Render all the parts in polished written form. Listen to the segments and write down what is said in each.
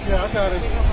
Yeah, I got it.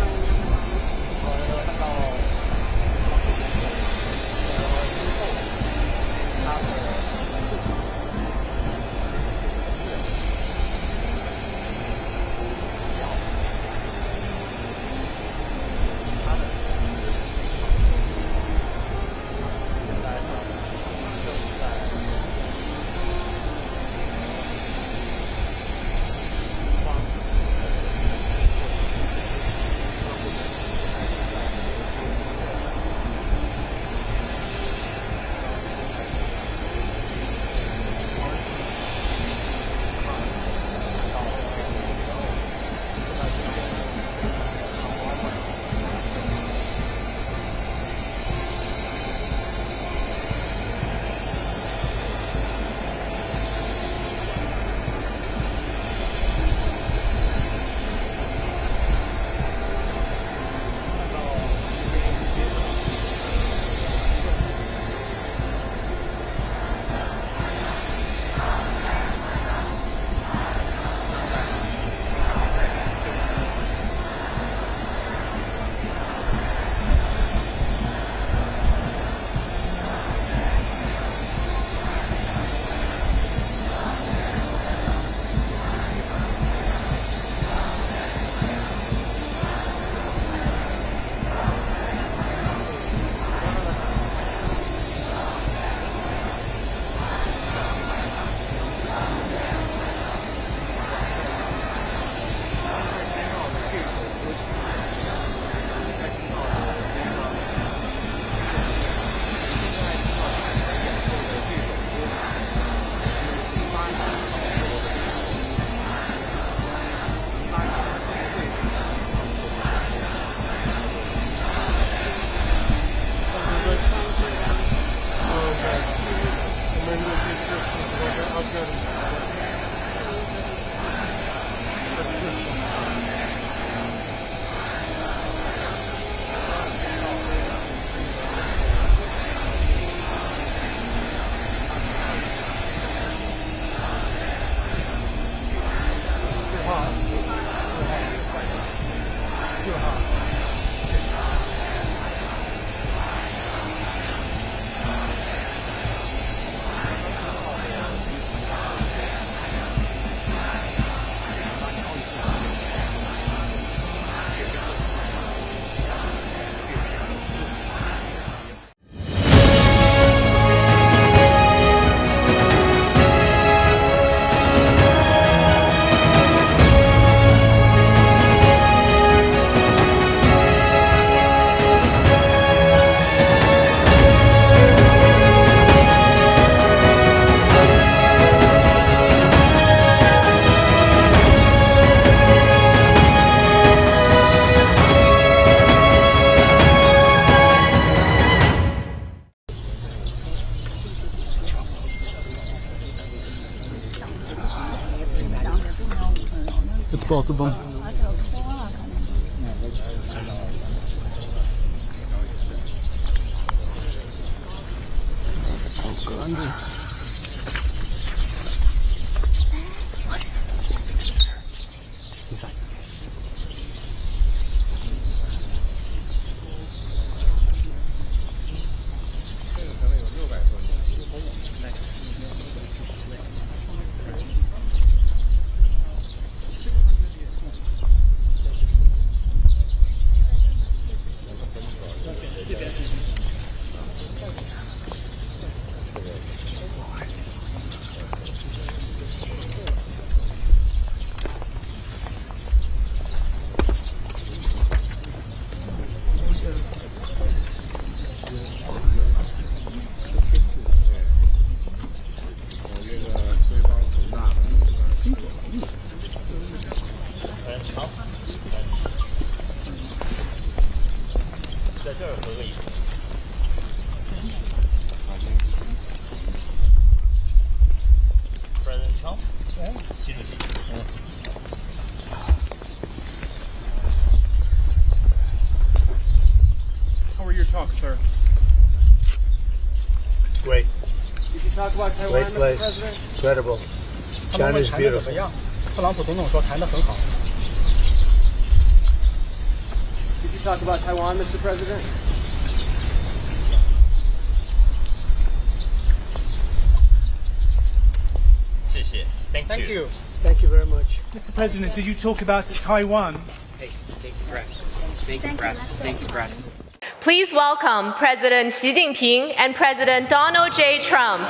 It's both of them. President Trump?习主席。How were your talks, sir? Great. Did you talk about Taiwan, Great Mr. place. President? Incredible. China is beautiful. 特朗普总统说谈得很好。talk about Taiwan, Mr. President? Thank you. Thank you very much. Mr. President, did you talk about Taiwan? Hey, thank you, press. Thank you, press. Thank you, press. Please welcome President Xi Jinping and President Donald J. Trump.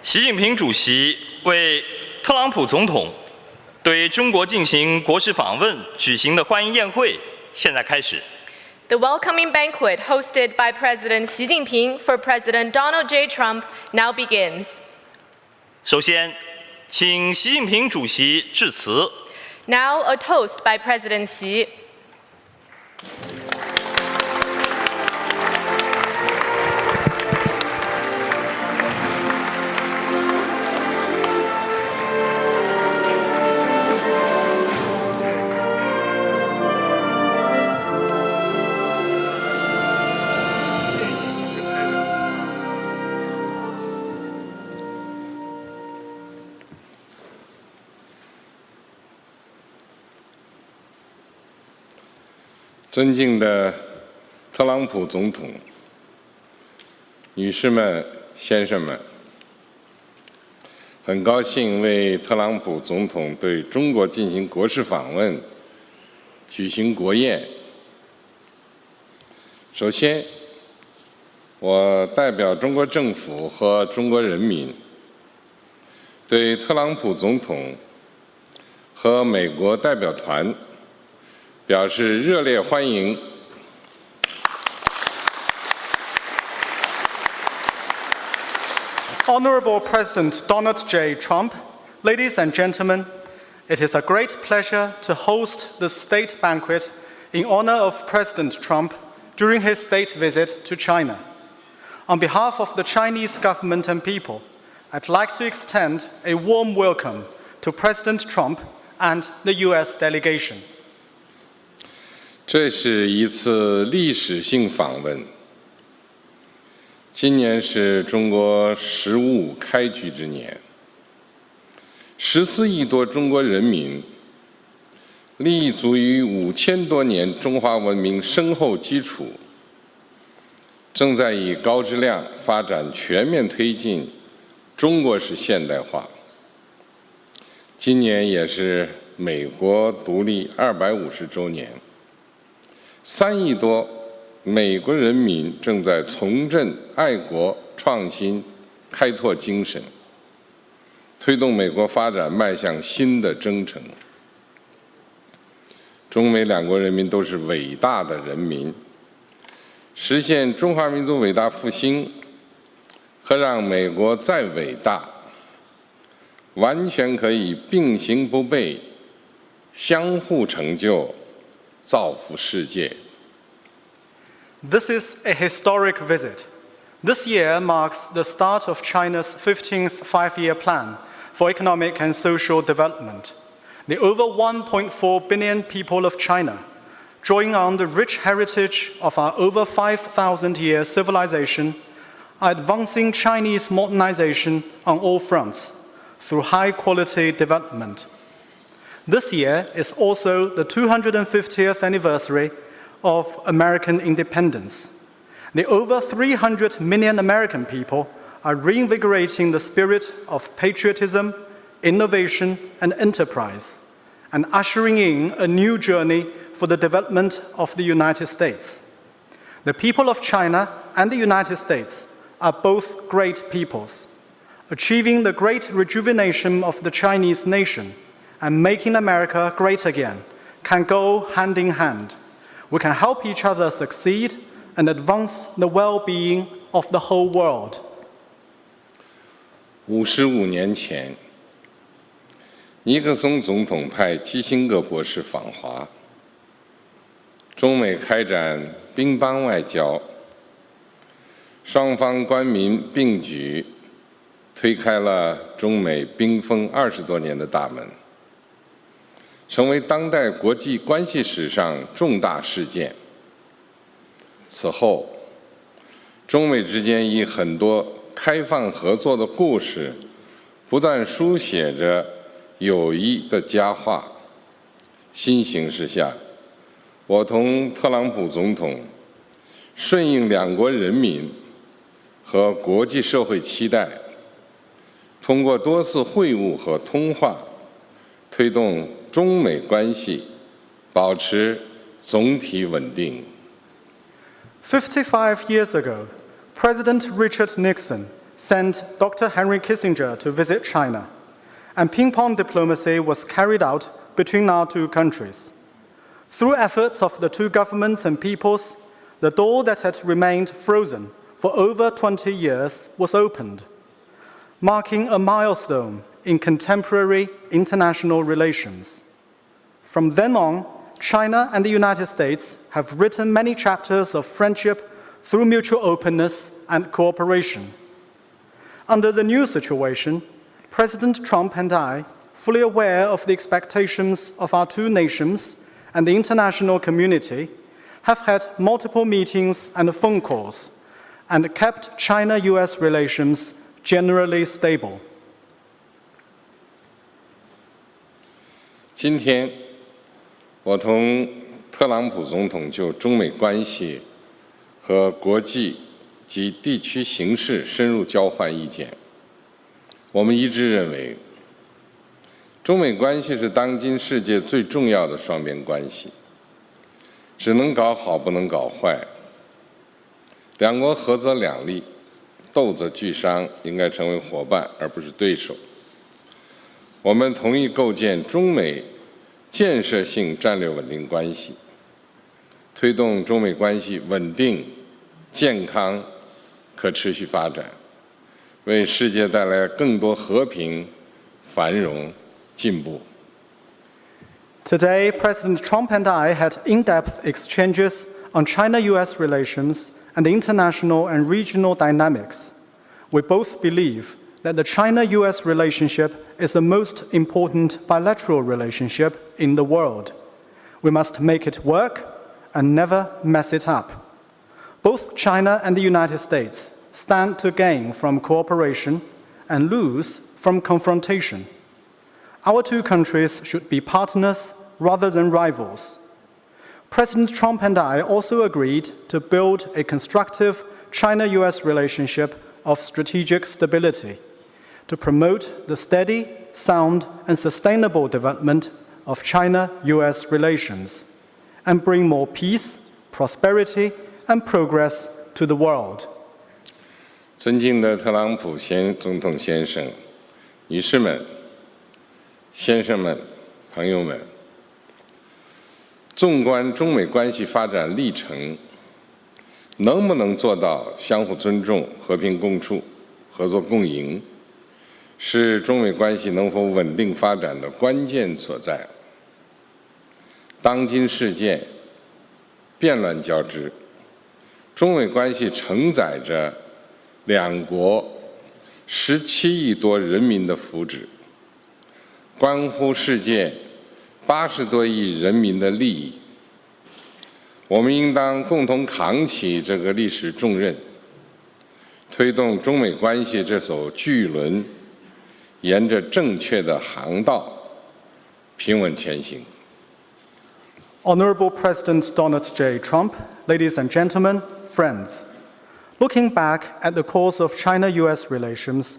习近平主席为特朗普总统对中国进行国事访问举行的欢迎宴会现在开始。The welcoming banquet hosted by President Xi Jinping for President Donald J. Trump now begins. 首先，请习近平主席致辞。Now a toast by President Xi. 尊敬的特朗普总统、女士们、先生们，很高兴为特朗普总统对中国进行国事访问举行国宴。首先，我代表中国政府和中国人民，对特朗普总统和美国代表团表示热烈欢迎。Honorable President Donald J. Trump, ladies and gentlemen, it is a great pleasure to host the state banquet in honor of President Trump during his state visit to China. On behalf of the Chinese government and people, I'd like to extend a warm welcome to President Trump and the U.S. delegation. 这是一次历史性访问。今年是中国15开局之年，14亿多中国人民立足于5000多年中华文明深厚基础，正在以高质量发展全面推进中国式现代化。今年也是美国独立250周年，3亿多美国人民正在重振爱国、创新、开拓精神，推动美国发展迈向新的征程。中美两国人民都是伟大的人民，实现中华民族伟大复兴和让美国再伟大，完全可以并行不悖，相互成就，造福世界。This is a historic visit, This year marks the start of China's 15th five-year plan for economic and social development. The over 1.4 billion people of China, drawing on the rich heritage of our over 5,000-year civilization, are advancing Chinese modernization on all fronts through high-quality development. This year is also the 250th anniversary of American independence. The over 300 million American people are reinvigorating the spirit of patriotism, innovation, and enterprise, and ushering in a new journey for the development of the United States. The people of China and the United States are both great peoples. Achieving the great rejuvenation of the Chinese nation and making America great again can go hand in hand. We can help each other succeed and advance the well-being of the whole world. 55年前，尼克松总统派基辛格博士访华，中美开展乒乓外交，双方官民并举，推开了中美冰封20多年的大门，成为当代国际关系史上重大事件。此后，中美之间以很多开放合作的故事，不断书写着友谊的佳话。新形势下，我同特朗普总统顺应两国人民和国际社会期待，通过多次会晤和通话，推动中美关系保持总体稳定。55 years ago, President Richard Nixon sent Dr. Henry Kissinger to visit China, and ping-pong diplomacy was carried out between our two countries. Through efforts of the two governments and peoples, the door that had remained frozen for over 20 years was opened, marking a milestone in contemporary international relations. From then on, China and the United States have written many chapters of friendship through mutual openness and cooperation. Under the new situation, President Trump and I, fully aware of the expectations of our two nations and the international community, have had multiple meetings and phone calls and kept China-US relations generally stable. 今天，我同特朗普总统就中美关系和国际及地区形势深入交换意见。我们一致认为，中美关系是当今世界最重要的双边关系，只能搞好，不能搞坏。两国合则两利，斗则俱伤，应该成为伙伴而不是对手。我们同意构建中美建设性战略稳定关系，推动中美关系稳定、健康、可持续发展，为世界带来更多和平、繁荣、进步。Today, President Trump and I had in-depth exchanges on China-US relations and international and regional dynamics. We both believe that the China-US relationship is the most important bilateral relationship in the world. We must make it work and never mess it up. Both China and the United States stand to gain from cooperation and lose from confrontation. Our two countries should be partners rather than rivals. President Trump and I also agreed to build a constructive China-US relationship of strategic stability to promote the steady, sound, and sustainable development of China-US relations and bring more peace, prosperity, and progress to the world. 尊敬的特朗普总统先生、女士们、先生们、朋友们，纵观中美关系发展历程，能不能做到相互尊重、和平共处、合作共赢，是中美关系能否稳定发展的关键所在。当今世界变乱交织，中美关系承载着两国17亿多人民的福祉，关乎世界80多亿人民的利益。我们应当共同扛起这个历史重任，推动中美关系这艘巨轮沿着正确的航道平稳前行。Honorable President Donald J. Trump, ladies and gentlemen, friends, looking back at the course of China-US relations,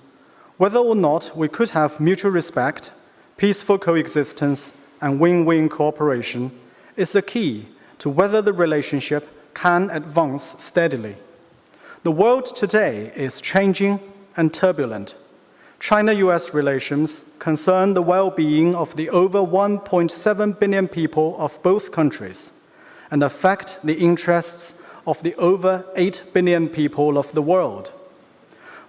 whether or not we could have mutual respect, peaceful coexistence, and win-win cooperation is the key to whether the relationship can advance steadily. The world today is changing and turbulent. China-US relations concern the well-being of the over 1.7 billion people of both countries and affect the interests of the over 8 billion people of the world.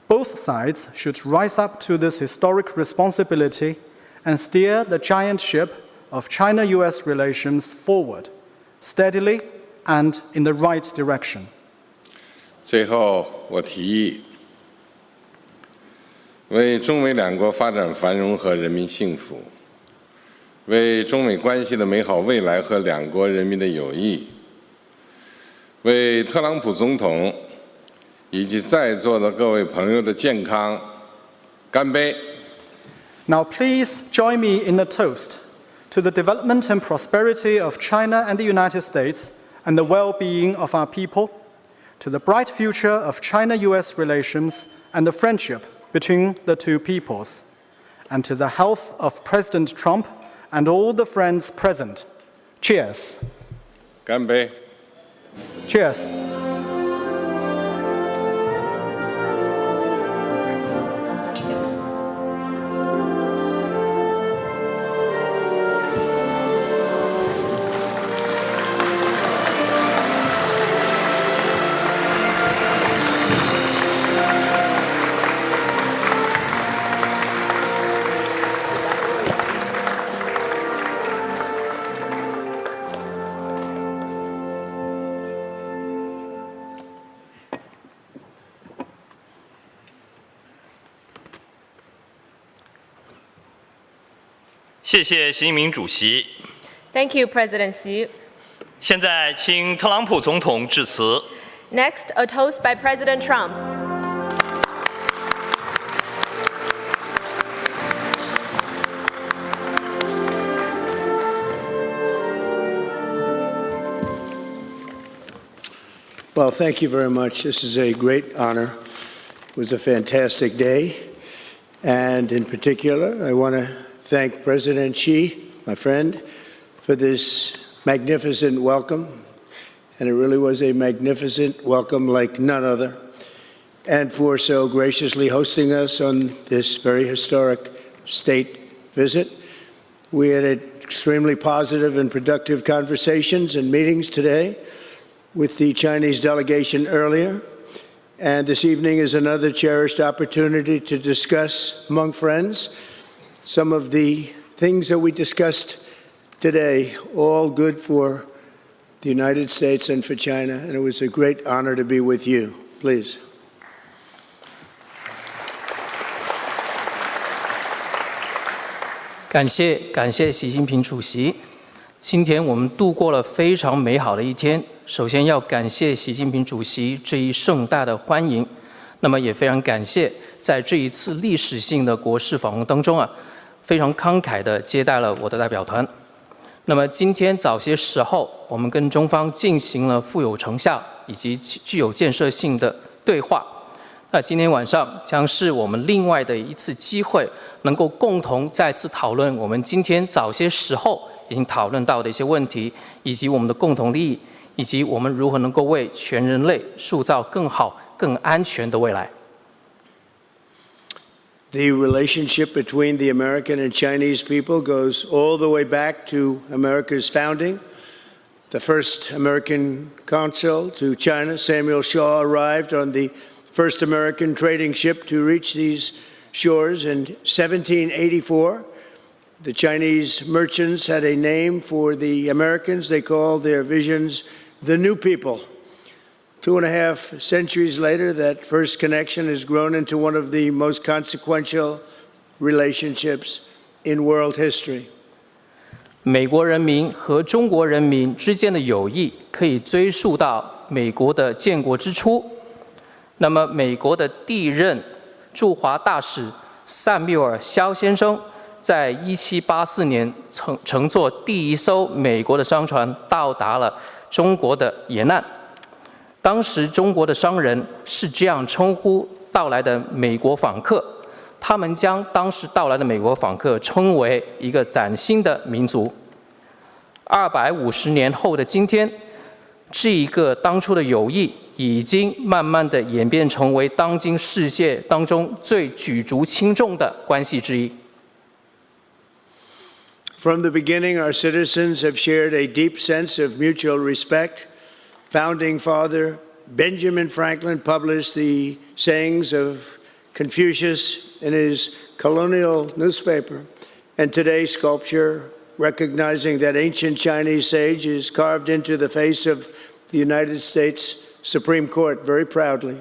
Both sides should rise up to this historic responsibility and steer the giant ship of China-US relations forward, steadily and in the right direction. 最后，我提议为中美两国发展繁荣和人民幸福，为中美关系的美好未来和两国人民的友谊，为特朗普总统以及在座的各位朋友的健康干杯！ Now please join me in a toast to the development and prosperity of China and the United States and the well-being of our people, to the bright future of China-US relations and the friendship between the two peoples, and to the health of President Trump and all the friends present. Cheers. 干杯！ Cheers.谢谢习近平主席。 Thank you, President Xi. 现在请特朗普总统致辞。 Next, a toast by President Trump. Well, thank you very much. This is a great honor. It was a fantastic day. And in particular, I want to thank President Xi, my friend, for this magnificent welcome. And it really was a magnificent welcome like none other. And for so graciously hosting us on this very historic state visit. We had extremely positive and productive conversations and meetings today with the Chinese delegation earlier. And this evening is another cherished opportunity to discuss among friends some of the things that we discussed today, all good for the United States and for China. And it was a great honor to be with you. Please. 感谢习近平主席。今天我们度过了非常美好的一天。首先要感谢习近平主席这一盛大的欢迎，那么也非常感谢在这一次历史性的国事访问当中非常慷慨地接待了我的代表团。那么今天早些时候，我们跟中方进行了富有成效以及具有建设性的对话。那今天晚上将是我们另外的一次机会，能够共同再次讨论我们今天早些时候已经讨论到的一些问题，以及我们的共同利益，以及我们如何能够为全人类塑造更好、更安全的未来。The relationship between the American and Chinese people goes all the way back to America's founding. The first American consul to China, Samuel Shaw, arrived on the first American trading ship to reach these shores in 1784. The Chinese merchants had a name for the Americans. They called their visions the New People. 2.5 centuries later, that first connection has grown into one of the most consequential relationships in world history. 美国人民和中国人民之间的友谊可以追溯到美国的建国之初。那么，美国的第一任驻华大使塞缪尔·肖先生在1784年乘坐第一艘美国的商船到达了中国的沿岸。当时中国的商人是这样称呼到来的美国访客，他们将当时到来的美国访客称为一个崭新的民族。250年后的今天，这一个当初的友谊已经慢慢的演变成为当今世界当中最举足轻重的关系之一。From the beginning, our citizens have shared a deep sense of mutual respect. Founding Father Benjamin Franklin published the sayings of Confucius in his colonial newspaper, and today's sculpture, recognizing that ancient Chinese sage, is carved into the face of the United States Supreme Court very proudly.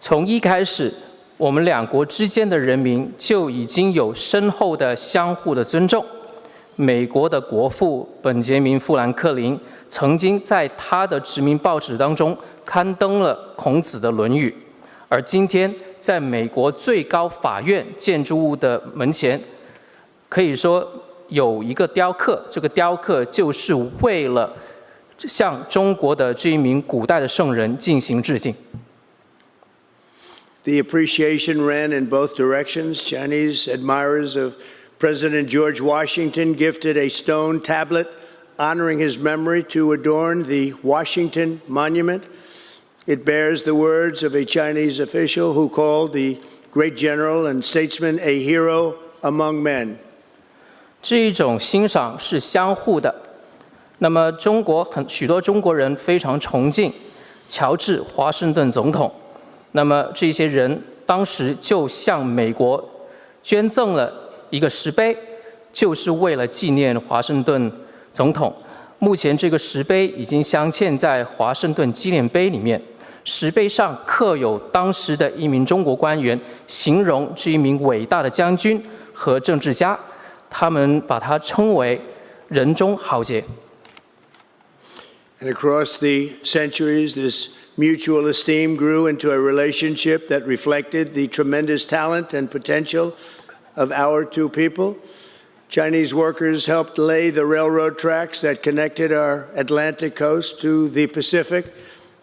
从一开始，我们两国之间的人民就已经有深厚的相互的尊重。美国的国父本杰明·富兰克林曾经在他的殖民报纸当中刊登了孔子的《论语》，而今天在美国最高法院建筑物的门前，可以说有一个雕刻，这个雕刻就是为了向中国的这一名古代的圣人进行致敬。The appreciation ran in both directions. Chinese admirers of President George Washington gifted a stone tablet honoring his memory to adorn the Washington Monument. It bears the words of a Chinese official who called the great general and statesman a hero among men. 这一种欣赏是相互的。那么，许多中国人非常崇敬乔治·华盛顿总统。那么，这些人当时就向美国捐赠了一个石碑，就是为了纪念华盛顿总统。目前，这个石碑已经镶嵌在华盛顿纪念碑里面。石碑上刻有当时的一名中国官员形容这一名伟大的将军和政治家，他们把他称为“人中豪杰”。And across the centuries, this mutual esteem grew into a relationship that reflected the tremendous talent and potential of our two people. Chinese workers helped lay the railroad tracks that connected our Atlantic coast to the Pacific.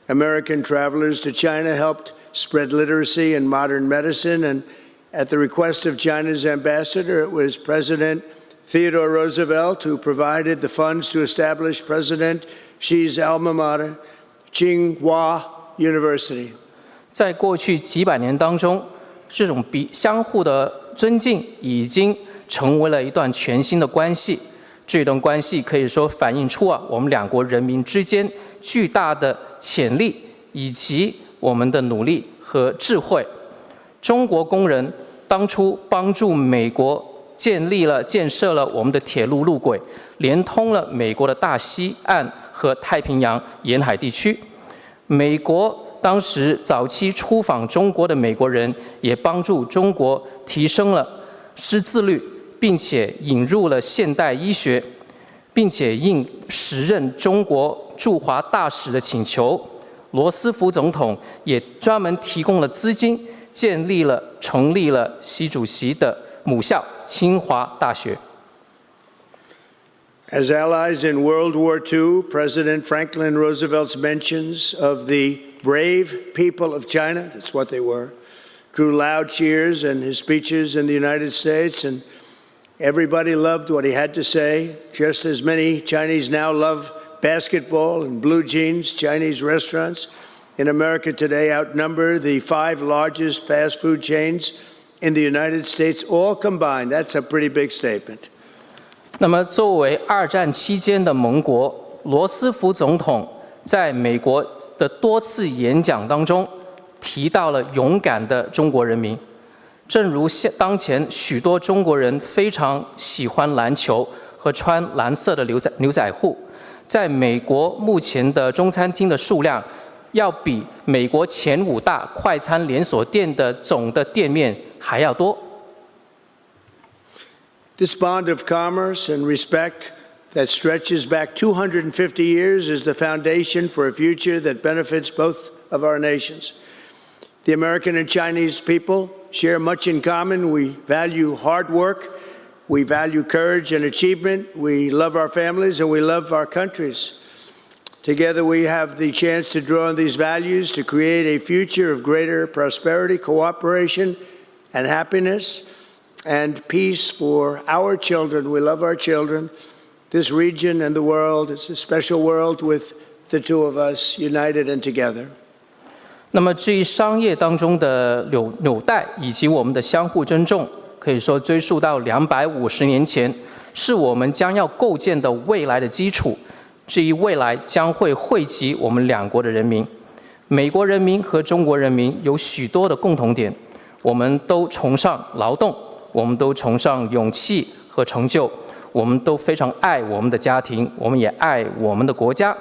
American travelers to China helped spread literacy and modern medicine. And at the request of China's ambassador, it was President Theodore Roosevelt who provided the funds to establish President Xi's alma mater, Tsinghua University. 在过去几百年当中，这种相互的尊敬已经成为了一段全新的关系。这段关系可以说反映出我们两国人民之间巨大的潜力以及我们的努力和智慧。中国工人当初帮助美国建设了我们的铁路路轨，连通了美国的大西岸和太平洋沿海地区。美国当时早期出访中国的美国人也帮助中国提升了识字率，并且引入了现代医学，并且应时任中国驻华大使的请求，罗斯福总统也专门提供了资金，成立了习主席的母校清华大学。As allies in World War II, President Franklin Roosevelt's mentions of the brave people of China, that's what they were, drew loud cheers in his speeches in the United States, and everybody loved what he had to say, just as many Chinese now love basketball and blue jeans. Chinese restaurants in America today outnumber the 5 largest fast food chains in the United States, all combined. That's a pretty big statement. 那么，作为2战期间的盟国，罗斯福总统在美国的多次演讲当中提到了勇敢的中国人民。正如当前许多中国人非常喜欢篮球和穿蓝色的牛仔裤，在美国目前的中餐厅的数量要比美国前5大快餐连锁店的总的店面还要多。This bond of commerce and respect that stretches back 250 years is the foundation for a future that benefits both of our nations. The American and Chinese people share much in common. We value hard work, we value courage and achievement, we love our families, and we love our countries. Together we have the chance to draw on these values to create a future of greater prosperity, cooperation, and happiness, and peace for our children. We love our children. This region and the world is a special world with the two of us united and together. 那么至于商业当中的纽带以及我们的相互尊重，可以说追溯到250年前，是我们将要构建的未来的基础。至于未来将会惠及我们两国的人民，美国人民和中国人民有许多的共同点，我们都崇尚劳动，我们都崇尚勇气和成就，我们都非常爱我们的家庭，我们也爱我们的国家。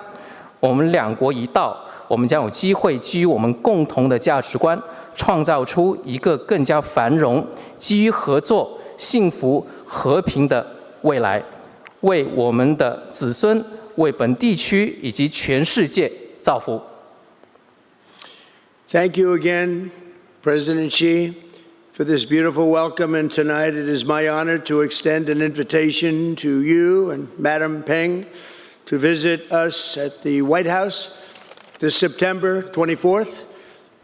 我们两国一道，我们将有机会基于我们共同的价值观，创造出一个更加繁荣、基于合作、幸福、和平的未来，为我们的子孙、为本地区以及全世界造福。Thank you again, President Xi, for this beautiful welcome. And tonight it is my honor to extend an invitation to you and Madam Peng to visit us at the White House this September 24th.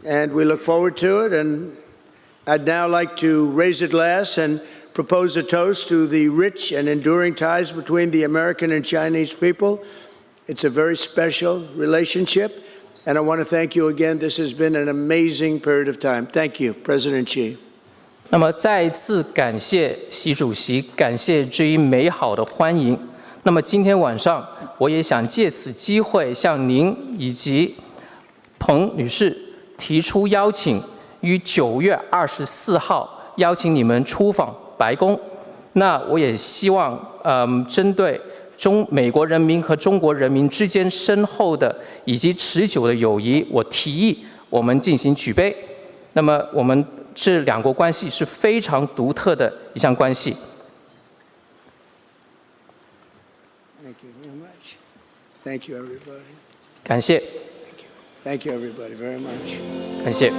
And we look forward to it. And I'd now like to raise a glass and propose a toast to the rich and enduring ties between the American and Chinese people. It's a very special relationship, and I want to thank you again. This has been an amazing period of time. Thank you, President Xi. 那么再一次感谢习主席，感谢这一美好的欢迎。那么今天晚上，我也想借此机会向您以及彭女士提出邀请，于9月24号邀请你们出访白宫。那我也希望，针对美国人民和中国人民之间深厚的以及持久的友谊，我提议我们进行举杯。那么我们这两国关系是非常独特的一项关系。Thank you very much. Thank you, everybody. 感谢。Thank you, everybody, very much. 感谢。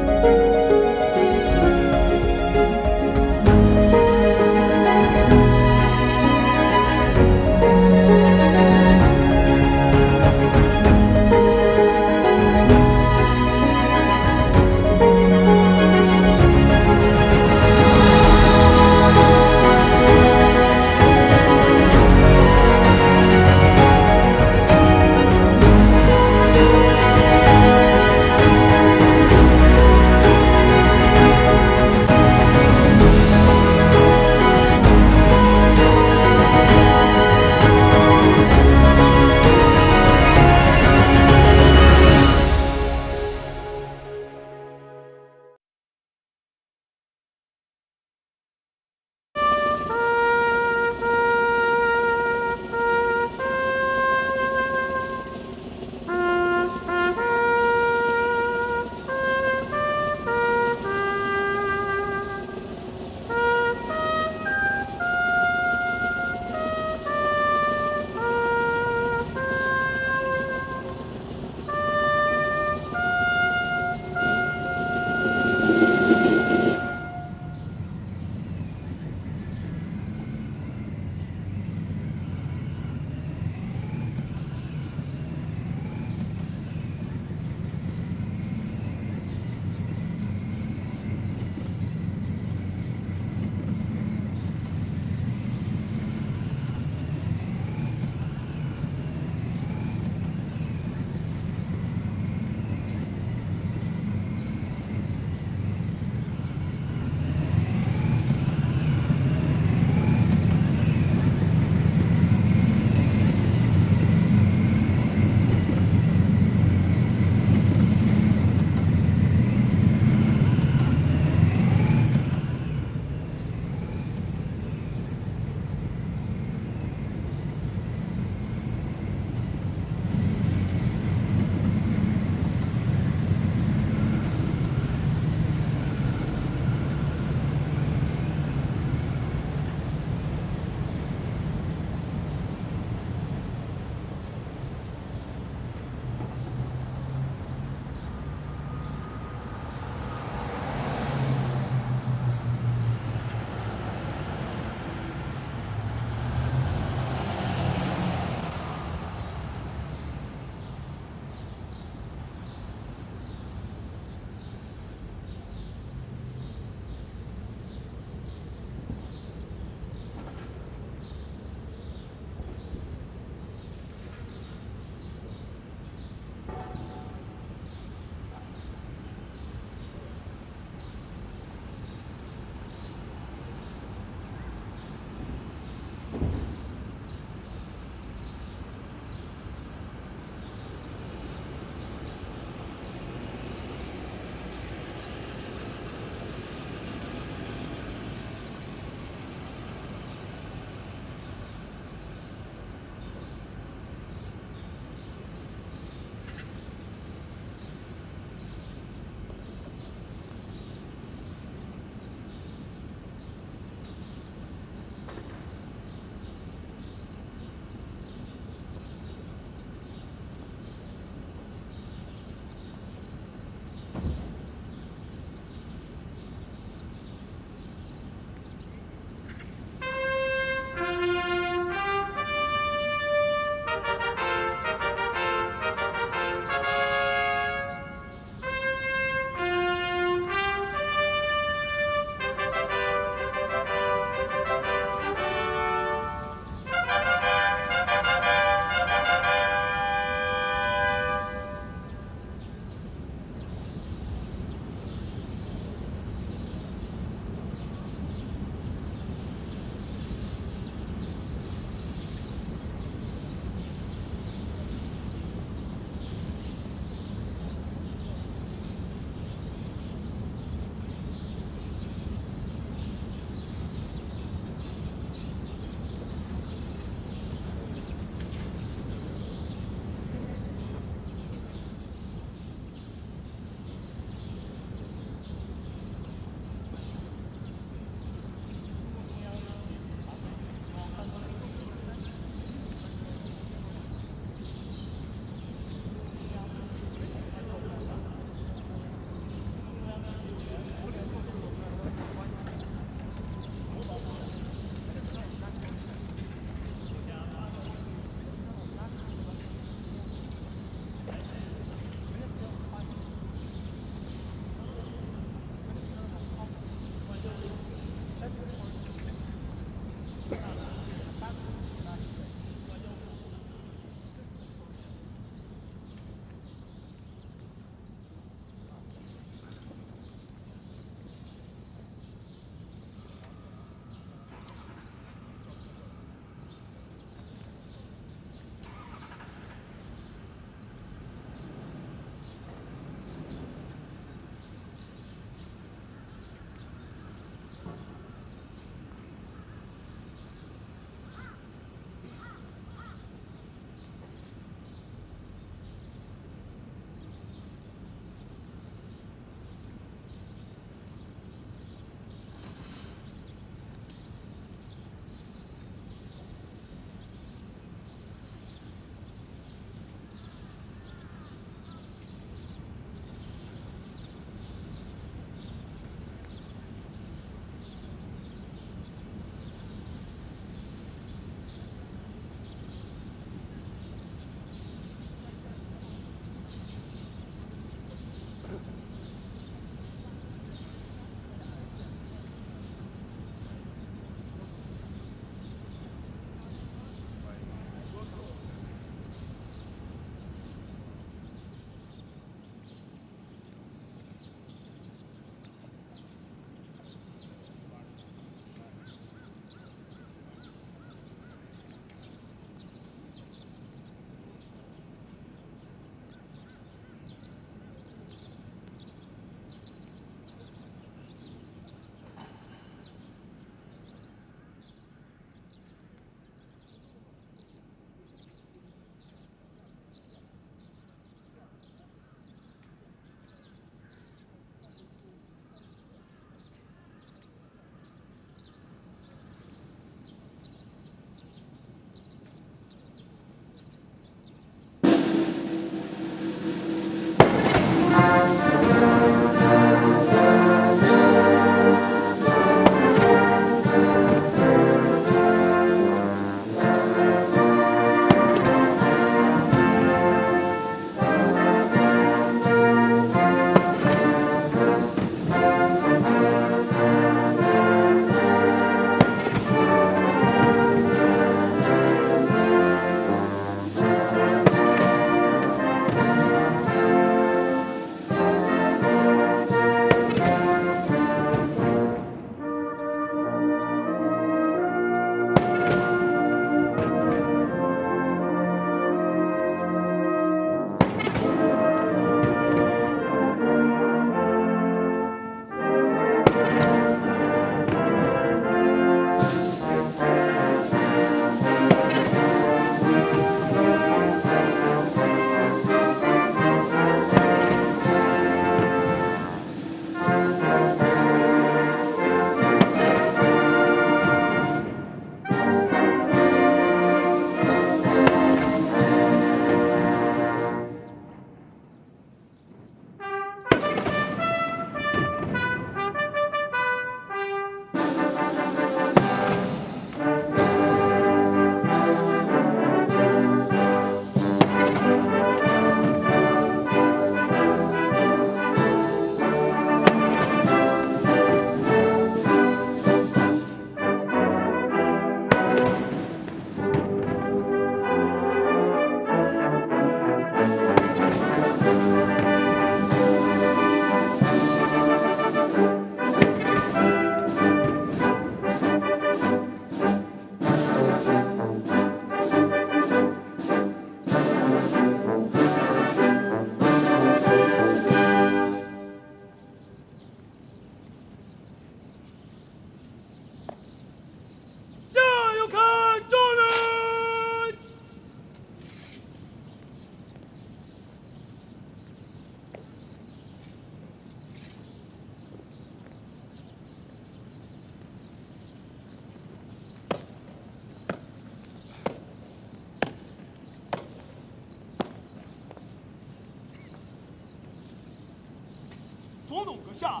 总统阁下，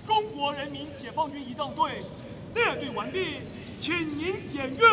中国人民解放军仪仗队列队完毕，请您检阅。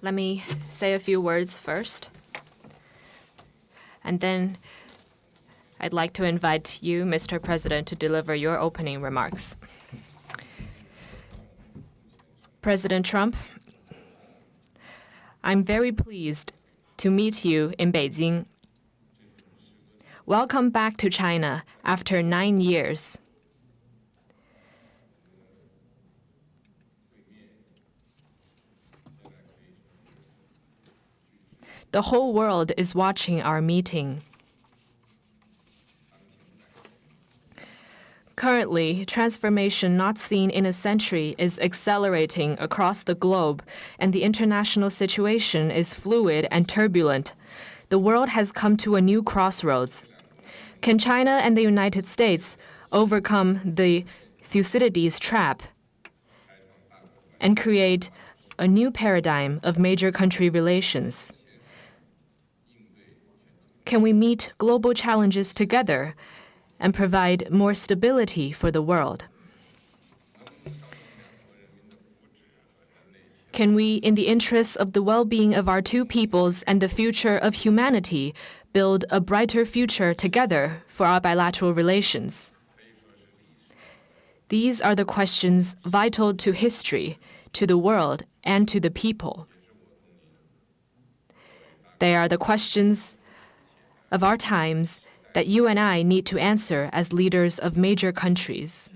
Let me say a few words first. And then I'd like to invite you, Mr. President, to deliver your opening remarks. President Trump, I'm very pleased to meet you in Beijing. Welcome back to China after 9 years. The whole world is watching our meeting. Currently, transformation not seen in a century is accelerating across the globe, and the international situation is fluid and turbulent. The world has come to a new crossroads. Can China and the United States overcome the Thucydides trap and create a new paradigm of major country relations? Can we meet global challenges together and provide more stability for the world? Can we, in the interests of the well-being of our two peoples and the future of humanity, build a brighter future together for our bilateral relations? These are the questions vital to history, to the world, and to the people. They are the questions of our times that you and I need to answer as leaders of major countries.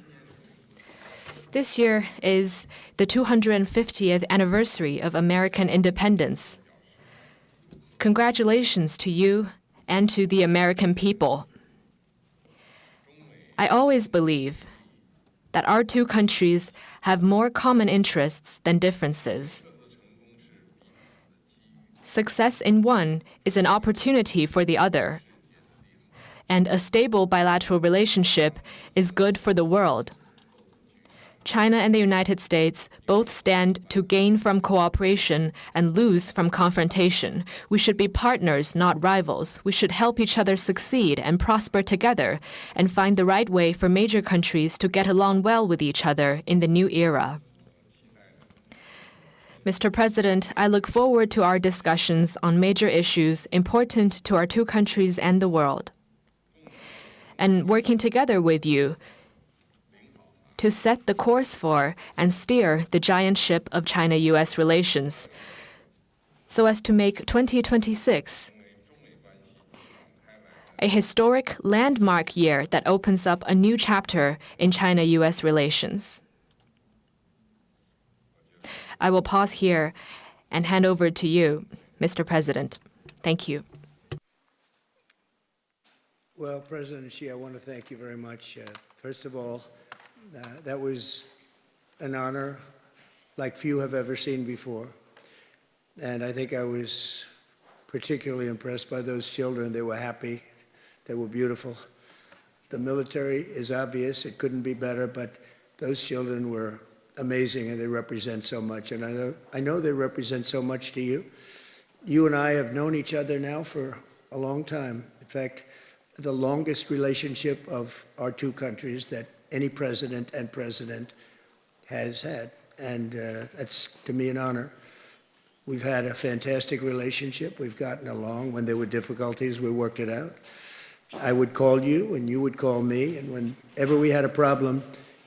This year is the 250th anniversary of American independence. Congratulations to you and to the American people. I always believe that our two countries have more common interests than differences. Success in one is an opportunity for the other, and a stable bilateral relationship is good for the world. China and the United States both stand to gain from cooperation and lose from confrontation. We should be partners, not rivals. We should help each other succeed and prosper together and find the right way for major countries to get along well with each other in the new era. Mr. President, I look forward to our discussions on major issues important to our two countries and the world, and working together with you to set the course for and steer the giant ship of China-U.S. relations so as to make 2026 a historic landmark year that opens up a new chapter in China-U.S. relations. I will pause here and hand over to you, Mr. President. Thank you. Well, President Xi, I want to thank you very much. First of all, that was an honor like few have ever seen before. And I think I was particularly impressed by those children. They were happy. They were beautiful. The military is obvious. It couldn't be better, but those children were amazing, and they represent so much. And I know they represent so much to you. You and I have known each other now for a long time. In fact, the longest relationship of our two countries that any president and president has had. And that's, to me, an honor. We've had a fantastic relationship. We've gotten along. When there were difficulties, we worked it out. I would call you, and you would call me. And whenever we had a problem,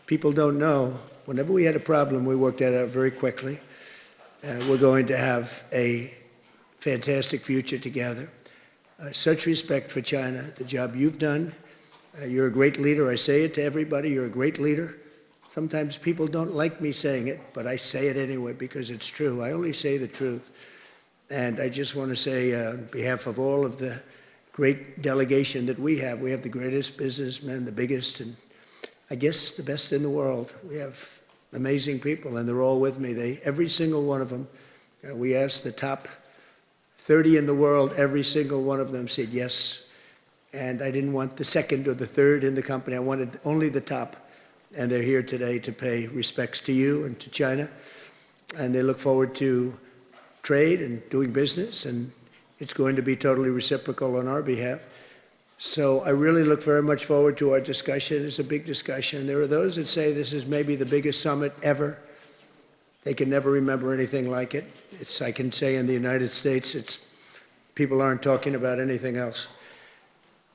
people don't know, whenever we had a problem, we worked that out very quickly. We're going to have a fantastic future together. Such respect for China, the job you've done. You're a great leader. I say it to everybody. You're a great leader. Sometimes people don't like me saying it, but I say it anyway because it's true. I only say the truth. And I just want to say, on behalf of all of the great delegation that we have the greatest businessmen, the biggest, and I guess the best in the world. We have amazing people, and they're all with me. Every single one of them, we asked the top 30 in the world, every single one of them said yes. And I didn't want the second or the third in the company. I wanted only the top. And they're here today to pay respects to you and to China. And they look forward to trade and doing business, and it's going to be totally reciprocal on our behalf. So I really look very much forward to our discussion. It's a big discussion. There are those that say this is maybe the biggest summit ever. They can never remember anything like it. I can say in the United States, people aren't talking about anything else.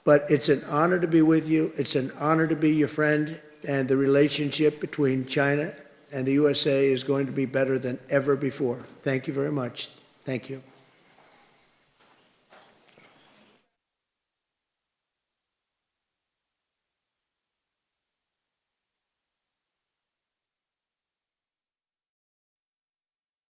But it's an honor to be with you. It's an honor to be your friend. And the relationship between China and the USA is going to be better than ever before. Thank you very much. Thank you.